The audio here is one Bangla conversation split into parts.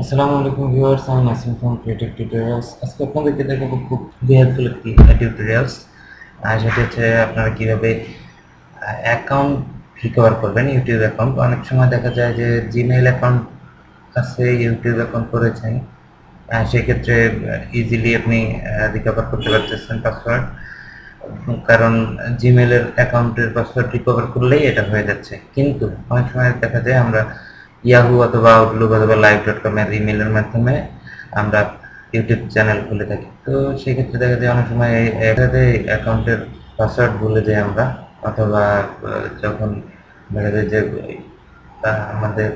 আসসালামু আলাইকুম ভিউয়ার্স, আমি নাসিম ফ্রম ক্রিয়েটিভ টিউটোরিয়ালস। আজকে আপনাদেরকে দেখাবো খুব হেল্পফুল একটি টিউটোরিয়ালস। সেটা হচ্ছে আপনারা কিভাবে অ্যাকাউন্ট রিকভার করবেন, ইউটিউব অ্যাকাউন্ট। অনেক সময় দেখা যায় যে জিমেইল অ্যাকাউন্ট আছে, ইউটিউব অ্যাকাউন্ট করেছেন, সেক্ষেত্রে ইজিলি আপনি রিকভার করতে পারতেছেন পাসওয়ার্ড, কারণ জিমেলের অ্যাকাউন্টের পাসওয়ার্ড রিকভার করলেই এটা হয়ে যাচ্ছে। কিন্তু অনেক সময় দেখা যায় আমরা ইয়াহু অথবা আউটলুক অথবা live.com এর ইমেলের মাধ্যমে আমরা ইউটিউব চ্যানেল খুলে থাকি। তো সেক্ষেত্রে দেখা যায় অনেক সময় এটাতে অ্যাকাউন্টের পাসওয়ার্ড ভুলে যাই আমরা, অথবা যখন দেখা যায় যে আমাদের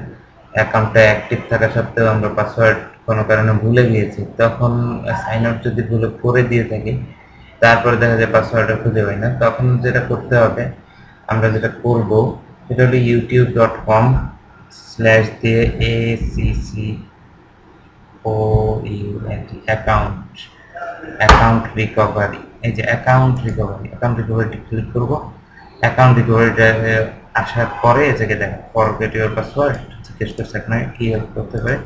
অ্যাকাউন্টটা অ্যাক্টিভ থাকা সত্ত্বেও আমরা পাসওয়ার্ড কোনো কারণে ভুলে গিয়েছি, তখন সাইন আউট যদি ভুলে করে দিয়ে থাকি, তারপরে দেখা যায় পাসওয়ার্ডটা খুঁজে পাই না, তখন যেটা করতে হবে, আমরা যেটা করব সেটা হলো youtube.com/ দিয়ে অ্যাকাউন্ট অ্যাকাউন্ট রিকভারি। এই যে অ্যাকাউন্ট রিকভারিটি ক্লিক করব। অ্যাকাউন্ট রিকভারিটা আসার পরে এই জায়গায় দেখেন ফরগেট ইউর পাসওয়ার্ড জিজ্ঞেস করছে আপনাকে কি হেল্প করতে পারে।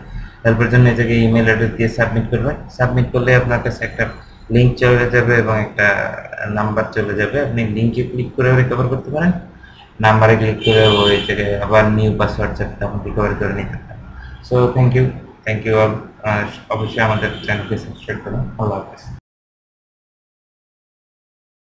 হেল্পের জন্য এই জায়গায় ইমেল অ্যাড্রেস দিয়ে সাবমিট করবেন। সাবমিট করলে আপনার কাছে একটা লিঙ্ক চলে যাবে এবং একটা নাম্বার চলে যাবে। আপনি লিঙ্কে ক্লিক করেও রিকভার করতে পারেন, নাম্বারে ক্লিক করে ওই জায়গায় আবার নিউ পাসওয়ার্ড চাইলে তখন রিকভারি করে নিতে পারেন। So thank you all. অবশ্যই আমাদের চ্যানেলকে সাবস্ক্রাইব করুন। আল্লাহ হাফেজ।